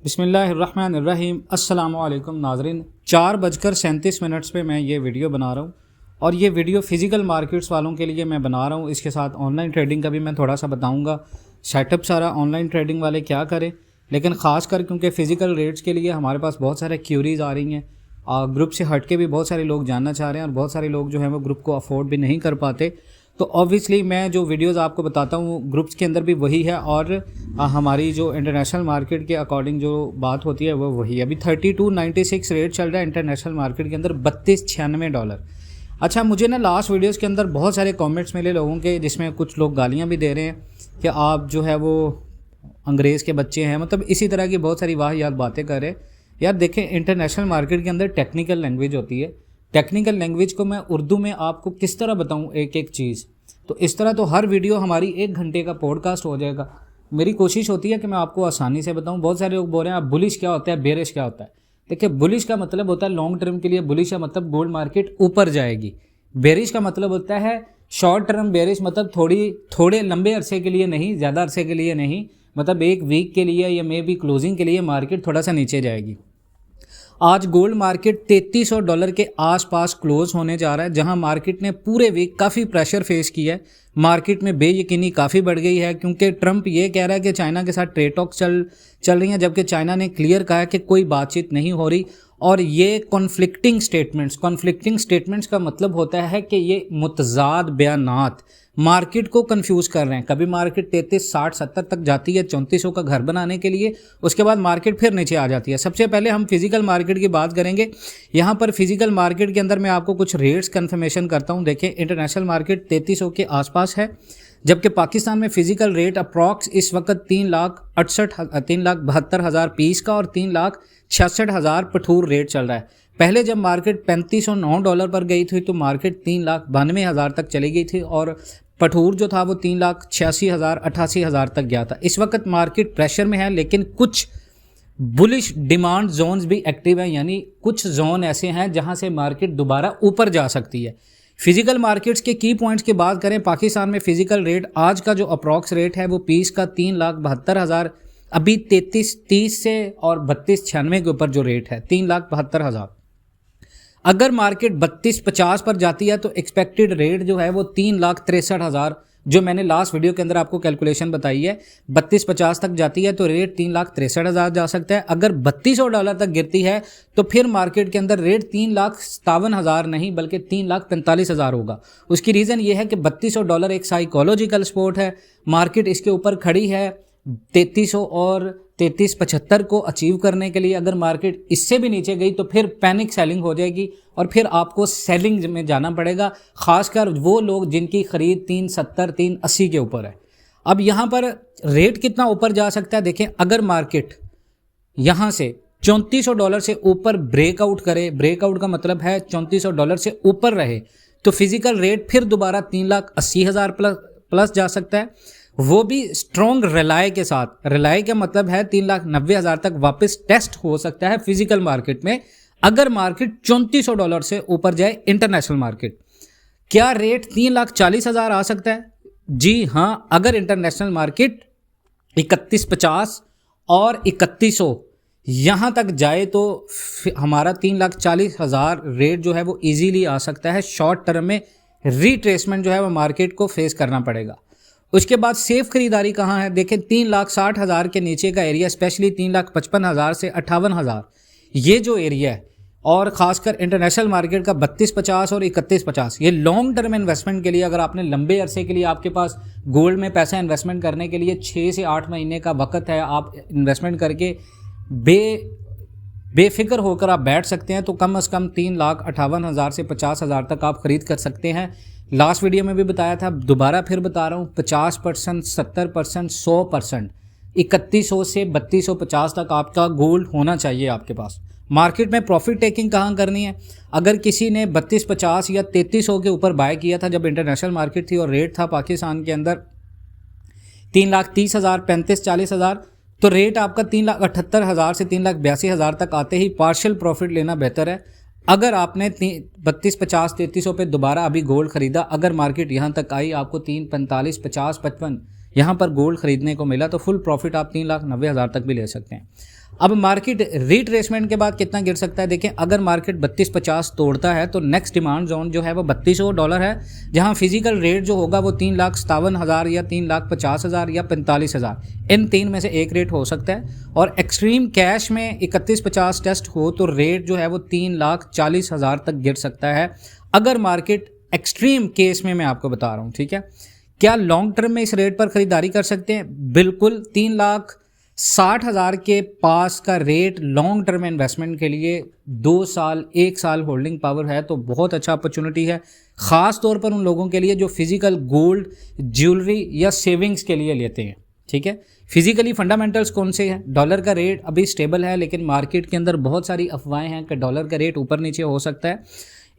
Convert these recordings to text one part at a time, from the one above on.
बिस्मिल्लाहिर्रहमानिर्रहीम। अस्सलामुअलैकुम नाज़रीन। 4:37 पे मैं ये वीडियो बना रहा हूँ और ये वीडियो फ़िज़िकल मार्केट्स वालों के लिए मैं बना रहा हूँ। इसके साथ ऑनलाइन ट्रेडिंग का भी मैं थोड़ा सा बताऊँगा, सेटअप सारा ऑनलाइन ट्रेडिंग वाले क्या करें। लेकिन ख़ास कर क्योंकि फ़िज़िकल रेट्स के लिए हमारे पास बहुत सारे क्यूरीज़ आ रही हैं, ग्रुप से हट के भी बहुत सारे लोग जानना चाह रहे हैं और बहुत सारे लोग जो हैं वो ग्रुप को अफोर्ड भी नहीं कर पाते। तो ऑब्वियसली मैं जो वीडियोस आपको बताता हूँ ग्रुप्स के अंदर भी वही है और हमारी जो इंटरनेशनल मार्केट के अकॉर्डिंग जो बात होती है वो वही है। अभी 3296 रेट चल रहा है इंटरनेशनल मार्केट के अंदर, $3296। अच्छा, मुझे ना लास्ट वीडियोस के अंदर बहुत सारे कमेंट्स मिले लोगों के, जिसमें कुछ लोग गालियाँ भी दे रहे हैं कि आप जो है वो अंग्रेज़ के बच्चे हैं, मतलब इसी तरह की बहुत सारी वाहियात बातें कर रहे हैं। यार देखें, इंटरनेशनल मार्केट के अंदर टेक्निकल लैंग्वेज होती है। टेक्निकल लैंग्वेज को मैं उर्दू में आपको किस तरह बताऊं एक एक चीज़, तो इस तरह तो हर वीडियो हमारी 1 घंटे का पॉडकास्ट हो जाएगा। मेरी कोशिश होती है कि मैं आपको आसानी से बताऊं। बहुत सारे लोग बोल रहे हैं आप बुलिश क्या होता है, बेरिश क्या होता है। देखिए, बुलिश का मतलब होता है लॉन्ग टर्म के लिए बुलिश है, मतलब गोल्ड मार्केट ऊपर जाएगी। बेरिश का मतलब होता है शॉर्ट टर्म बेरिश, मतलब थोड़े लंबे अरसे के लिए नहीं, ज़्यादा अरसे के लिए नहीं, मतलब 1 वीक के लिए या मे बी क्लोजिंग के लिए मार्केट थोड़ा सा नीचे जाएगी। आज गोल्ड मार्केट $3300 के आसपास क्लोज होने जा रहा है, जहां मार्केट ने पूरे वीक काफ़ी प्रेशर फेस किया है। मार्केट में बेयकीनी काफ़ी बढ़ गई है क्योंकि ट्रंप ये कह रहा है कि चाइना के साथ ट्रेड टॉक चल रही हैं, जबकि चाइना ने क्लियर कहा है कि कोई बातचीत नहीं हो रही। और ये कॉन्फ्लिक्टिंग स्टेटमेंट्स का मतलब होता है कि ये मुतजाद बयानात मार्केट को कंफ्यूज कर रहे हैं। कभी मार्केट 33, 60, 70 तक जाती है 3400 का घर बनाने के लिए, उसके बाद मार्केट फिर नीचे आ जाती है। सबसे पहले हम फिजिकल मार्केट की बात करेंगे। यहाँ पर फिजिकल मार्केट के अंदर मैं आपको कुछ रेट्स कन्फर्मेशन करता हूँ। देखिए, इंटरनेशनल मार्केट 3300 के आसपास है, जबकि पाकिस्तान में फिजिकल रेट अप्रॉक्स इस वक्त 3,72,000 पीस का और 3,66,000 पठूर रेट चल रहा है। पहले जब मार्केट $3509 पर गई थी तो मार्केट 3,92,000 तक चली गई थी और पठूर जो था वो 3,86,000 88,000 तक गया था। इस वक्त मार्केट प्रेशर में है, लेकिन कुछ बुलिश डिमांड जोन्स भी एक्टिव हैं, यानी कुछ जोन ऐसे हैं जहां से मार्केट दोबारा ऊपर जा सकती है। फिजिकल मार्केट्स के की पॉइंट्स की बात करें, पाकिस्तान में फिजिकल रेट आज का जो अप्रॉक्स रेट है वो पीस का 3,72,000, अभी 33.30 से और 32.96 के ऊपर जो रेट है 3,72,000। अगर मार्केट 32.50 पर जाती है तो एक्सपेक्टेड रेट जो है वो 3,63,000, जो मैंने लास्ट वीडियो के अंदर आपको कैलकुलेशन बताई है। 32.50 तक जाती है तो रेट 3,63,000 जा सकता है। अगर $3200 तक गिरती है तो फिर मार्केट के अंदर रेट 3,57,000 नहीं बल्कि 3,45,000 होगा। उसकी रीज़न ये है कि $3200 एक साइकोलॉजिकल सपोर्ट है, मार्केट इसके ऊपर खड़ी है 3300 और 3375 को अचीव करने के लिए। अगर मार्केट इससे भी नीचे गई तो फिर पैनिक सेलिंग हो जाएगी और फिर आपको सेलिंग में जाना पड़ेगा, खासकर वो लोग जिनकी खरीद 370 380 के ऊपर है। अब यहाँ पर रेट कितना ऊपर जा सकता है, देखें, अगर मार्केट यहाँ से $3400 से ऊपर ब्रेकआउट करे, ब्रेकआउट का मतलब है $3400 से ऊपर रहे, तो फिजिकल रेट फिर दोबारा 3,80,000 प्लस जा सकता है, वो भी स्ट्रॉन्ग रिलाय के साथ। रिलाय का मतलब है 3,90,000 तक वापस टेस्ट हो सकता है फिजिकल मार्केट में, अगर मार्केट $3400 से ऊपर जाए। इंटरनेशनल मार्केट क्या रेट 3,40,000 आ सकता है? जी हाँ, अगर इंटरनेशनल मार्केट 3150 और 3100 यहाँ तक जाए तो हमारा 3,40,000 रेट जो है वो इजीली आ सकता है। शॉर्ट टर्म में रिट्रेसमेंट जो है वो मार्केट को फेस करना पड़ेगा। उसके बाद सेफ खरीदारी कहाँ है, देखें, 3,60,000 के नीचे का एरिया, स्पेशली 3,55,000 से 58,000, ये जो एरिया है, और खासकर इंटरनेशनल मार्केट का 3250 और 3150, ये लॉन्ग टर्म इन्वेस्टमेंट के लिए, अगर आपने लंबे अरसे के लिए आपके पास गोल्ड में पैसा इन्वेस्टमेंट करने के लिए 6 से 8 महीने का वक्त है, आप इन्वेस्टमेंट करके बेफिक्र होकर आप बैठ सकते हैं, तो कम से कम 3,58,000 से 50,000 तक आप खरीद कर सकते हैं। लास्ट वीडियो में भी बताया था, दोबारा फिर बता रहा हूँ, 50%, 70%, 100%, 3100 से 3250 तक आपका गोल्ड होना चाहिए आपके पास। मार्केट में प्रॉफिट टेकिंग कहाँ करनी है? अगर किसी ने 3250 या 3300 के ऊपर बाय किया था जब इंटरनेशनल मार्केट थी और रेट था पाकिस्तान के अंदर 3,30,000, 35-40,000, तो रेट आपका 3,78,000 से 3,82,000 तक आते ही पार्शियल प्रॉफिट लेना बेहतर है। अगर आपने 3250-3300 पे दोबारा अभी गोल्ड खरीदा, अगर मार्केट यहाँ तक आई, आपको 3,45, 50, 55 यहाँ पर गोल्ड खरीदने को मिला तो फुल प्रॉफिट आप 3,90,000 तक भी ले सकते हैं। अब मार्केट रिट्रेसमेंट के बाद कितना गिर सकता है, देखें अगर मार्केट 3250 तोड़ता है तो नेक्स्ट डिमांड जोन जो है वो $3200 है, जहां फिजिकल रेट जो होगा वो 3,57,000 या 3,50,000 या 45,000, इन तीन में से एक रेट हो सकता है। और एक्सट्रीम कैश में 3150 टेस्ट हो तो रेट जो है वो 3,40,000 तक गिर सकता है, अगर मार्केट एक्सट्रीम केस में मैं आपको बता रहा हूँ। ठीक है, क्या लॉन्ग टर्म में इस रेट पर खरीदारी कर सकते हैं? बिल्कुल, 3,60,000 के पास का रेट लॉन्ग टर्म इन्वेस्टमेंट के लिए 2 साल 1 साल होल्डिंग पावर है तो बहुत अच्छा अपॉर्चुनिटी है, ख़ास तौर पर उन लोगों के लिए जो फिजिकल गोल्ड, ज्वेलरी या सेविंग्स के लिए लेते हैं। ठीक है, फिजिकली फंडामेंटल्स कौन से हैं? डॉलर का रेट अभी स्टेबल है, लेकिन मार्केट के अंदर बहुत सारी अफवाहें हैं कि डॉलर का रेट ऊपर नीचे हो सकता है।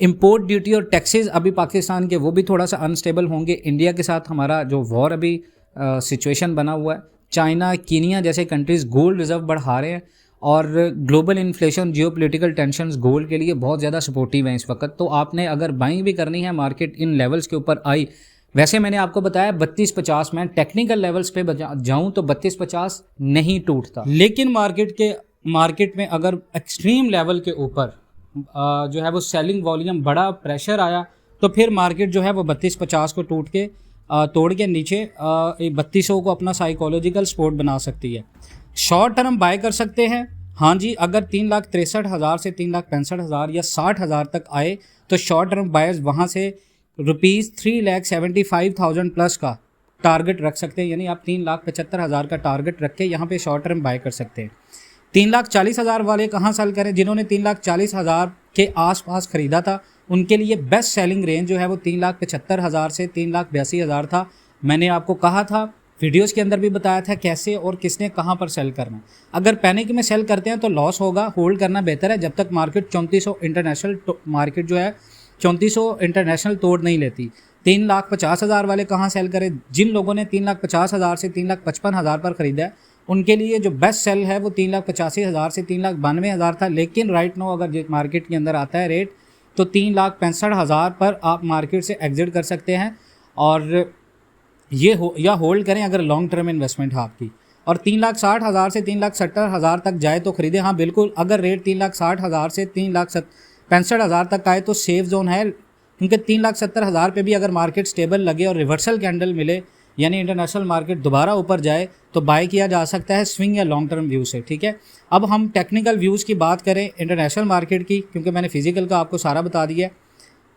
इंपोर्ट ड्यूटी और टैक्सेस अभी पाकिस्तान के वो भी थोड़ा सा अनस्टेबल होंगे। इंडिया के साथ हमारा जो वॉर अभी सिचुएशन बना हुआ है, चाइना, कीनिया जैसे कंट्रीज़ गोल्ड रिजर्व बढ़ा रहे हैं और global inflation, geopolitical tensions gold के लिए बहुत ज़्यादा सपोर्टिव हैं इस वक्त। तो आपने अगर बाइंग भी करनी है, मार्केट इन लेवल्स के ऊपर आई, वैसे मैंने आपको बताया 3250, मैं टेक्निकल लेवल्स पे जाऊँ तो 3250 नहीं टूटता, लेकिन मार्केट में अगर एक्सट्रीम लेवल के ऊपर जो है वो सेलिंग वॉल्यूम बड़ा प्रेशर आया तो फिर मार्केट जो है वो 3250 को तोड़ के नीचे 3200 को अपना साइकोलॉजिकल सपोर्ट बना सकती है। शॉर्ट टर्म बाय कर सकते हैं, हाँ जी, अगर 3,63,000 से 3,65,000 या 60,000 तक आए तो शॉर्ट टर्म बायर्स वहाँ से ₹3,75,000 प्लस का टारगेट रख सकते हैं, यानी आप 3,75,000 का टारगेट रख के यहाँ पे शॉर्ट टर्म बाय कर सकते हैं। 3,40,000 वाले कहाँ सेल करें? जिन्होंने 3,40,000 के आसपास ख़रीदा था उनके लिए बेस्ट सेलिंग रेंज जो है वो 3,75,000 से 3,82,000 था। मैंने आपको कहा था, वीडियोस के अंदर भी बताया था कैसे और किसने कहाँ पर सेल करना। अगर पैनिक में सेल करते हैं तो लॉस होगा, होल्ड करना बेहतर है जब तक मार्केट 3400 इंटरनेशनल मार्केट जो है 3400 इंटरनेशनल तोड़ नहीं लेती। 3,50,000 वाले कहाँ सेल करें? जिन लोगों ने 3,50,000 से 3,55,000 पर ख़रीदा है उनके लिए जो बेस्ट सेल है वो 3,85,000 से 3,92,000 था, लेकिन राइट नो अगर मार्केट के अंदर आता है रेट तो 3,65,000 पर आप मार्केट से एग्जिट कर सकते हैं और या होल्ड करें अगर लॉन्ग टर्म इन्वेस्टमेंट है आपकी। और 3,60,000 से 3,70,000 तक जाए तो ख़रीदें। हाँ बिल्कुल, अगर रेट 3,60,000 से 3,65,000 तक आए तो सेफ जोन है, क्योंकि 3,70,000 पे भी अगर मार्केट स्टेबल लगे और रिवर्सल कैंडल मिले, यानी इंटरनेशनल मार्केट दोबारा ऊपर जाए, तो बाय किया जा सकता है स्विंग या लॉन्ग टर्म व्यू से। ठीक है, अब हम टेक्निकल व्यूज़ की बात करें इंटरनेशनल मार्केट की, क्योंकि मैंने फिजिकल का आपको सारा बता दिया है।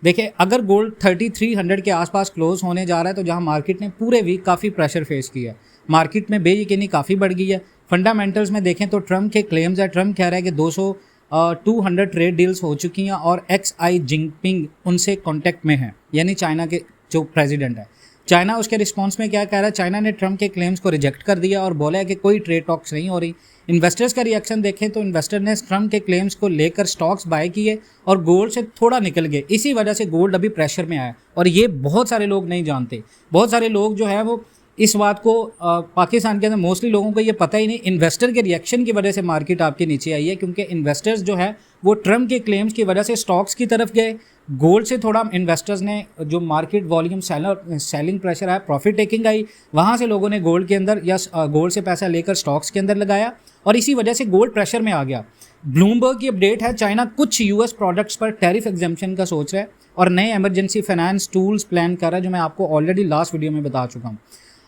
देखिए, अगर गोल्ड 3300 के आसपास क्लोज होने जा रहा है तो जहां मार्केट ने पूरे वीक काफ़ी प्रेशर फेस किया है, मार्केट में बेयकीनी काफ़ी बढ़ गई है। फंडामेंटल्स में देखें तो ट्रम्प के क्लेम्स है, ट्रम्प कह रहा है कि 200 ट्रेड डील्स हो चुकी हैं और XI जिनपिंग उनसे कॉन्टेक्ट में है, यानी चाइना के जो प्रेसिडेंट है। चाइना उसके रिस्पांस में क्या कह रहा है? चाइना ने ट्रम्प के क्लेम्स को रिजेक्ट कर दिया और बोला है कि कोई ट्रेड टॉक्स नहीं हो रही। इन्वेस्टर्स का रिएक्शन देखें तो इन्वेस्टर ने ट्रम्प के क्लेम्स को लेकर स्टॉक्स बाय किए और गोल्ड से थोड़ा निकल गए, इसी वजह से गोल्ड अभी प्रेशर में आया। और ये बहुत सारे लोग नहीं जानते, बहुत सारे लोग जो है वो इस बात को पाकिस्तान के अंदर मोस्टली लोगों को ये पता ही नहीं। इन्वेस्टर के रिएक्शन की वजह से मार्केट आपके नीचे आई है, क्योंकि इन्वेस्टर्स जो है वो ट्रम्प के क्लेम्स की वजह से स्टॉक्स की तरफ गए। गोल्ड से थोड़ा इन्वेस्टर्स ने जो मार्केट वॉल्यूम सेलिंग प्रेशर है, प्रॉफिट टेकिंग आई, वहाँ से लोगों ने गोल्ड के अंदर या गोल्ड से पैसा लेकर स्टॉक्स के अंदर लगाया और इसी वजह से गोल्ड प्रेशर में आ गया। ब्लूमबर्ग की अपडेट है, चाइना कुछ US प्रोडक्ट्स पर टैरिफ एग्जेम्पशन का सोच रहा है और नए इमरजेंसी फाइनेंस टूल्स प्लान कर रहा है, जो मैं आपको ऑलरेडी लास्ट वीडियो में बता चुका हूँ।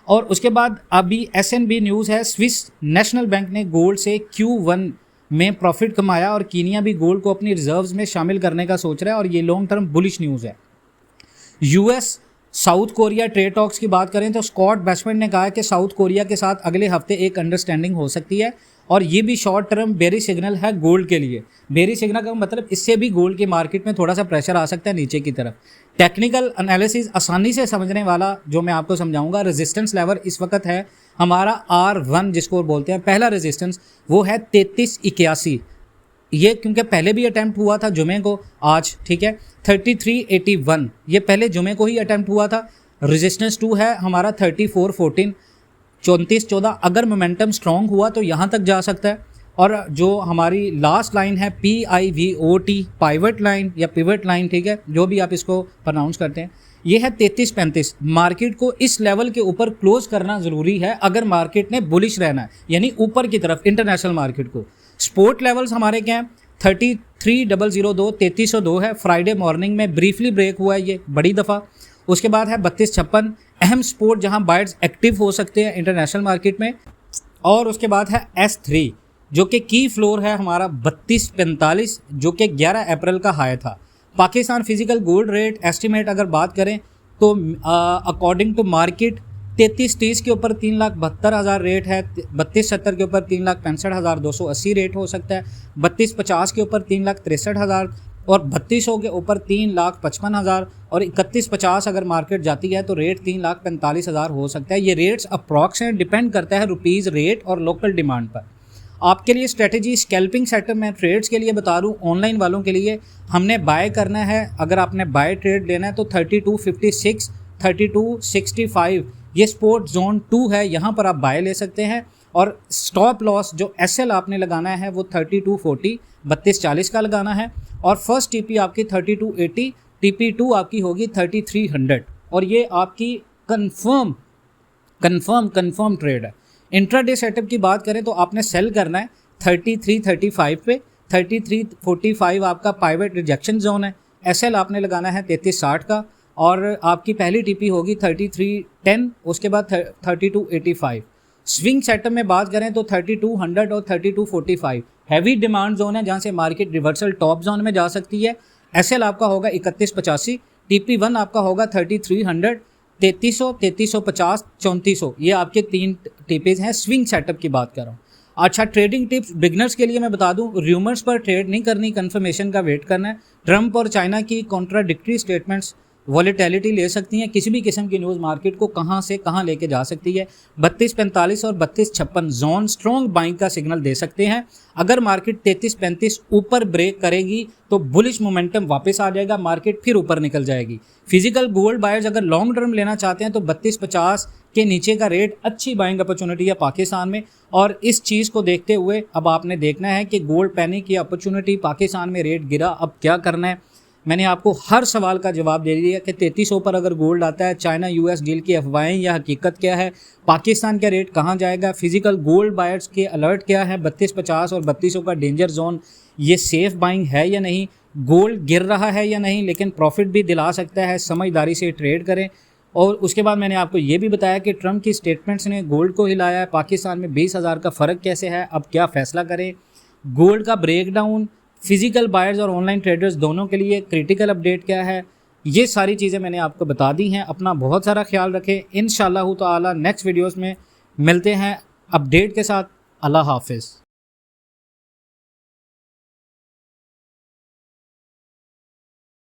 और उसके बाद अभी SNB न्यूज़ है, स्विस नेशनल बैंक ने गोल्ड से Q1 में प्रॉफिट कमाया और कीनिया भी गोल्ड को अपनी रिजर्व्स में शामिल करने का सोच रहा है और ये लॉन्ग टर्म बुलिश न्यूज़ है। US south Korea trade talks की बात करें तो स्कॉट बेस्टमैन ने कहा है कि साउथ कोरिया के साथ अगले हफ्ते एक अंडरस्टैंडिंग हो सकती है और ये भी शॉर्ट टर्म बेरिश सिग्नल है गोल्ड के लिए। बेरिश सिग्नल का मतलब इससे भी गोल्ड की मार्केट में थोड़ा सा प्रेशर आ सकता है नीचे की तरफ। टेक्निकल एनालिसिस आसानी से समझने वाला जो मैं आपको समझाऊंगा, रेजिस्टेंस लेवल इस वक्त है हमारा R1 जिसको बोलते हैं, पहला रेजिस्टेंस वो है 3381। ये क्योंकि पहले भी अटैम्प्ट हुआ था जुमे को आज, ठीक है, 3381 ये पहले जुमे को ही अटैम्प्ट हुआ था। रेजिस्टेंस 2 है हमारा 3414, 3414। अगर मोमेंटम स्ट्रॉन्ग हुआ तो यहाँ तक जा सकता है। और जो हमारी लास्ट लाइन है PIVOT, पाइवट लाइन या पिवट लाइन, ठीक है, जो भी आप इसको प्रोनाउंस करते हैं, ये है 33-35। मार्केट को इस लेवल के ऊपर क्लोज करना ज़रूरी है अगर मार्केट ने बुलिश रहना है, यानी ऊपर की तरफ इंटरनेशनल मार्केट को। स्पोर्ट लेवल्स हमारे क्या हैं, 33,002 3302 है। फ्राइडे मॉर्निंग में ब्रीफली ब्रेक हुआ है ये बड़ी दफ़ा। उसके बाद है 3256, अहम सपोर्ट जहां बायर्स एक्टिव हो सकते हैं इंटरनेशनल मार्केट में। और उसके बाद है S3 जो कि की फ्लोर है हमारा 3245, जो कि 11 अप्रैल का हाई था। Pakistan physical gold rate estimate अगर बात करें तो अकॉर्डिंग टू मार्केट 3330 के ऊपर 3,72,000 रेट है, 3270 के ऊपर 3,65,280 रेट हो सकता है, 3250 के ऊपर 3,63,000 और 3200 के ऊपर 3,55,000 और 3150 अगर मार्केट जाती है तो रेट 3,45,000 हो सकता है। ये रेट्स अप्रॉक्सीमेट डिपेंड करता है रुपीज़ रेट और लोकल डिमांड पर। आपके लिए स्ट्रेटजी स्कैल्पिंग सेटअप में ट्रेड्स के लिए बता दूं, ऑनलाइन वालों के लिए हमने बाय करना है। अगर आपने बाय ट्रेड लेना है तो 3256 3265 ये स्पोर्ट जोन 2 है, यहाँ पर आप बाय ले सकते हैं। और स्टॉप लॉस जो एसएल आपने लगाना है वो 3240 3240 का लगाना है। और फर्स्ट टीपी आपकी 3280, TP2 आपकी होगी 3300 और ये आपकी कंफर्म ट्रेड है। इंट्राडे सेटअप की बात करें तो आपने सेल करना है 3335 पे, 3345 आपका पाइवेट रिजेक्शन जोन है। एसएल आपने लगाना है 3360 का और आपकी पहली टीपी होगी 3310, उसके बाद 3285। स्विंग सेटअप में बात करें तो 3200 और 3245 हैवी डिमांड जोन है जहां से मार्केट रिवर्सल टॉप जोन में जा सकती है। एसएल आपका होगा 3185, TP1 आपका होगा 3300, 3300, 3350, 3400, ये आपके 3 टीपीज हैं। स्विंग सेटअप की बात कर रहा हूँ। अच्छा, ट्रेडिंग टिप्स बिगनर्स के लिए मैं बता दूं, र्यूमर्स पर ट्रेड नहीं करनी, कंफर्मेशन का वेट करना है। ट्रंप और चाइना की कॉन्ट्राडिक्टरी स्टेटमेंट्स वॉलेटिलिटी ले सकती हैं, किसी भी किस्म की न्यूज़ मार्केट को कहां से कहां लेके जा सकती है। 3245 और 3256 जोन स्ट्रॉन्ग बाइंग का सिग्नल दे सकते हैं। अगर मार्केट 3335 ऊपर ब्रेक करेगी तो बुलिश मोमेंटम वापस आ जाएगा, मार्केट फिर ऊपर निकल जाएगी। फिजिकल गोल्ड बायर्स अगर लॉन्ग टर्म लेना चाहते हैं तो 3250 के नीचे का रेट अच्छी बाइंग अपॉर्चुनिटी है पाकिस्तान में। और इस चीज़ को देखते हुए अब आपने देखना है कि गोल्ड पैनिक की अपॉर्चुनिटी, पाकिस्तान में रेट गिरा, अब क्या करना है। मैंने आपको हर सवाल का जवाब दे दिया कि 3300 पर अगर गोल्ड आता है, चाइना US डील की अफवाहें या हकीकत क्या है, पाकिस्तान का रेट कहाँ जाएगा, फिजिकल गोल्ड बायर्स के अलर्ट क्या है, 3250 और 3200 का डेंजर जोन, ये सेफ बाइंग है या नहीं, गोल्ड गिर रहा है या नहीं लेकिन प्रॉफिट भी दिला सकता है, समझदारी से ट्रेड करें। और उसके बाद मैंने आपको ये भी बताया कि ट्रंप की स्टेटमेंट्स ने गोल्ड को हिलाया है, पाकिस्तान में 20,000 का फ़र्क कैसे है, अब क्या फ़ैसला करें। गोल्ड का ब्रेकडाउन फिजिकल बायर्स और ऑनलाइन ट्रेडर्स दोनों के लिए क्रिटिकल अपडेट क्या है, ये सारी चीज़ें मैंने आपको बता दी हैं। अपना बहुत सारा ख्याल रखें। इंशाअल्लाह ताला नेक्स्ट वीडियोस में मिलते हैं अपडेट के साथ। अल्लाह हाफिज़।